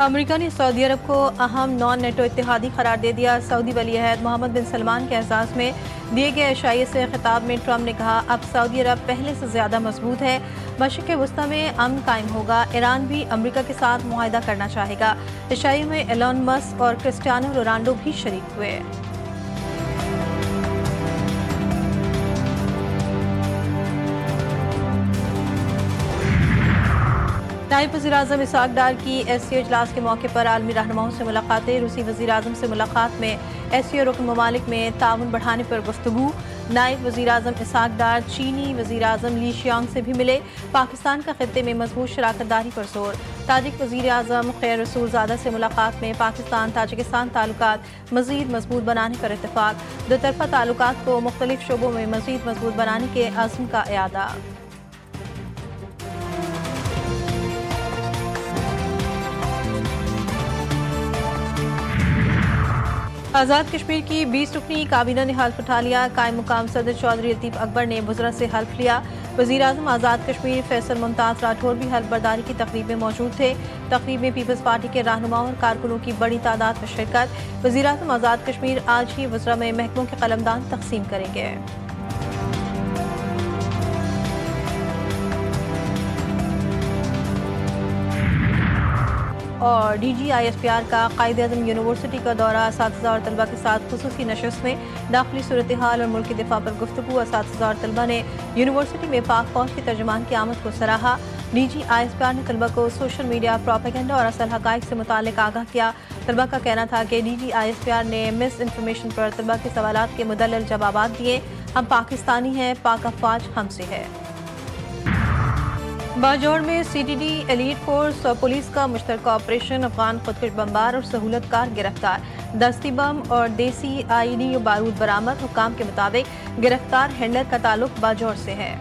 امریکہ نے سعودی عرب کو اہم نان نیٹو اتحادی قرار دے دیا۔ سعودی ولی عہد محمد بن سلمان کے اعزاز میں دیے گئے عشائیے سے خطاب میں ٹرمپ نے کہا اب سعودی عرب پہلے سے زیادہ مضبوط ہے، مشرق وسطی میں امن قائم ہوگا، ایران بھی امریکہ کے ساتھ معاہدہ کرنا چاہے گا۔ عشائیے میں ایلون مسک اور کرسٹیانو رونالڈو بھی شریک ہوئے۔ نائب وزیر اعظم اسحاق ڈار کی ایس سی او اجلاس کے موقع پر عالمی رہنماؤں سے ملاقاتیں۔ روسی وزیر اعظم سے ملاقات میں ایس سی او رکن ممالک میں تعاون بڑھانے پر گفتگو۔ نائب وزیر اعظم اسحاق ڈار چینی وزیر اعظم لی شیانگ سے بھی ملے۔ پاکستان کا خطے میں مضبوط شراکت داری پر زور۔ تاجک وزیر اعظم خیر رسول زادہ سے ملاقات میں پاکستان تاجکستان تعلقات مزید مضبوط بنانے پر اتفاق۔ دو طرفہ تعلقات کو مختلف شعبوں میں مزید مضبوط بنانے کے عزم کا اعادہ۔ آزاد کشمیر کی 20 رکنی کابینہ نے حلف اٹھا لیا۔ قائم مقام صدر چودھری لطیف اکبر نے وزراء سے حلف لیا۔ وزیر اعظم آزاد کشمیر فیصل ممتاز راٹھور بھی حلف برداری کی تقریب میں موجود تھے۔ تقریب میں پیپلز پارٹی کے رہنماؤں اور کارکنوں کی بڑی تعداد میں شرکت۔ وزیر اعظم آزاد کشمیر آج ہی وزراء میں محکموں کے قلمدان تقسیم کریں گے۔ اور D G I S P R کا قائد اعظم یونیورسٹی کا دورہ۔ اساتذہ اور طلبہ کے ساتھ خصوصی نشست میں داخلی صورتحال اور ملکی دفاع پر گفتگو۔ اساتذہ اور طلبہ نے یونیورسٹی میں پاک فوج کے ترجمان کی آمد کو سراہا۔ D G I S P R نے طلبہ کو سوشل میڈیا پروپیگنڈا اور اصل حقائق سے متعلق آگاہ کیا۔ طلبہ کا کہنا تھا کہ D G I S P R نے مس انفارمیشن پر طلبہ کے سوالات کے مدلل جوابات دیے۔ ہم پاکستانی ہیں، پاک افواج ہم سے ہے۔ باجوڑ میں C T D elite force اور پولیس کا مشترکہ آپریشن۔ افغان خودکش بمبار اور سہولت کار گرفتار۔ دستی بم اور دیسی آئی ڈی بارود برآمد۔ حکام کے مطابق گرفتار ہینڈلر کا تعلق باجوڑ سے ہے۔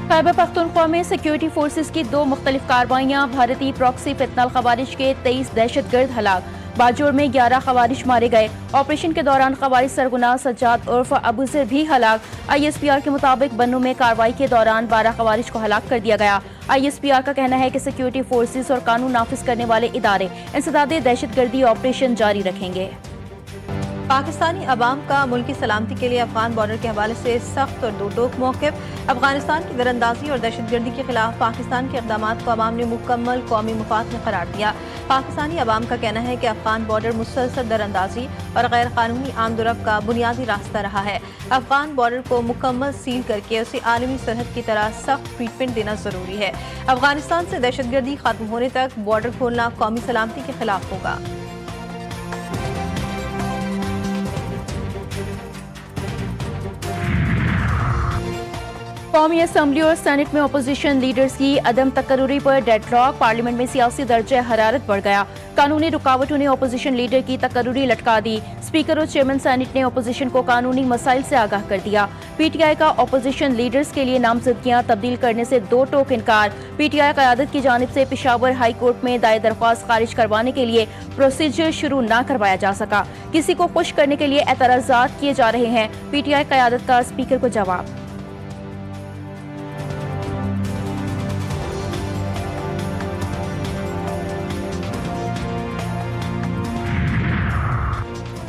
خیبر پختونخوا میں سیکیورٹی فورسز کی 2 مختلف کارروائیاں۔ بھارتی پراکسی فتنہ الخوارج کے 23 دہشت گرد ہلاک۔ باجوڑ میں 11 خوارج مارے گئے۔ آپریشن کے دوران خوارج سرغنہ سجاد عرف ابو ذر بھی ہلاک۔ آئی ایس پی آر کے مطابق بنوں میں کارروائی کے دوران 12 خوارج کو ہلاک کر دیا گیا۔ آئی ایس پی آر کا کہنا ہے کہ سیکیورٹی فورسز اور قانون نافذ کرنے والے ادارے انسداد دہشت گردی آپریشن جاری رکھیں گے۔ پاکستانی عوام کا ملکی سلامتی کے لیے افغان بارڈر کے حوالے سے سخت اور دو ٹوک موقف۔ افغانستان کی دراندازی اور دہشت گردی کے خلاف پاکستان کے اقدامات کو عوام نے مکمل قومی مفاد میں قرار دیا۔ پاکستانی عوام کا کہنا ہے کہ افغان بارڈر مسلسل دراندازی اور غیر قانونی آمد و رفت کا بنیادی راستہ رہا ہے۔ افغان بارڈر کو مکمل سیل کر کے اسے عالمی سرحد کی طرح سخت ٹریٹمنٹ دینا ضروری ہے۔ افغانستان سے دہشت گردی ختم ہونے تک بارڈر کھولنا قومی سلامتی کے خلاف ہوگا۔ قومی اسمبلی اور سینٹ میں اپوزیشن لیڈرز کی عدم تقرری پر ڈیڈ لاک۔ پارلیمنٹ میں سیاسی درجہ حرارت بڑھ گیا۔ قانونی رکاوٹوں نے اپوزیشن لیڈر کی تقرری لٹکا دی۔ اسپیکر اور چیئرمین سینٹ نے اپوزیشن کو قانونی مسائل سے آگاہ کر دیا۔ پی ٹی آئی کا اپوزیشن لیڈرز کے لیے نامزدگیاں تبدیل کرنے سے 2 ٹوک انکار۔ پی ٹی آئی قیادت کی جانب سے پشاور ہائی کورٹ میں دائر درخواست خارج کروانے کے لیے پروسیجر شروع نہ کروایا جا سکا۔ کسی کو خوش کرنے کے لیے اعتراضات کیے جا رہے ہیں۔ پی ٹی آئی قیادت کا اسپیکر کو جواب۔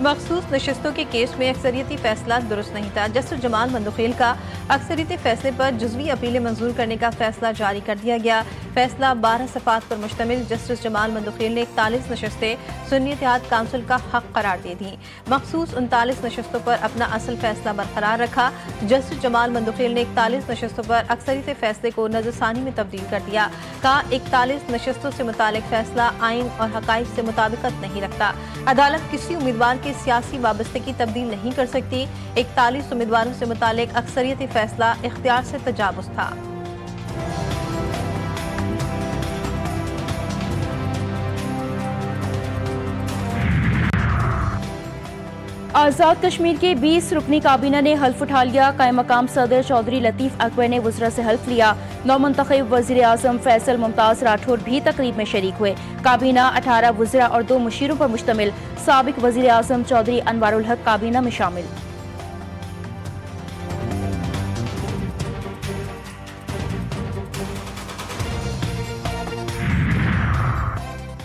مخصوص نشستوں کے کیس میں اکثریتی فیصلہ درست نہیں تھا۔ جسٹس جمال مندوخیل کا اکثریتی فیصلے پر جزوی اپیلیں منظور کرنے کا فیصلہ جاری کر دیا گیا۔ فیصلہ 12 صفحات پر مشتمل۔ جسٹس جمال مندوخیل نے 41 نشستیں سنی اتحاد کونسل کا حق قرار دے دیں۔ مخصوص 39 نشستوں پر اپنا اصل فیصلہ برقرار رکھا۔ جسٹس جمال مندوخیل نے 41 نشستوں پر اکثریتی فیصلے کو نظر ثانی میں تبدیل کر دیا۔ کہا 41 نشستوں سے متعلق فیصلہ آئین اور حقائق سے مطابقت نہیں رکھتا۔ عدالت کسی امیدوار کے سیاسی وابستگی تبدیل نہیں کر سکتی۔ 41 امیدواروں سے متعلق اکثریتی فیصلہ اختیار سے تجاوز تھا۔ آزاد کشمیر کی 20 رکنی کابینہ نے حلف اٹھا لیا۔ قائم مقام صدر چودھری لطیف اکبر نے وزراء سے حلف لیا۔ نومنتخب وزیر اعظم فیصل ممتاز راٹھور بھی تقریب میں شریک ہوئے۔ کابینہ 18 وزراء اور 2 مشیروں پر مشتمل۔ سابق وزیر اعظم چودھری انوار الحق کابینہ میں شامل۔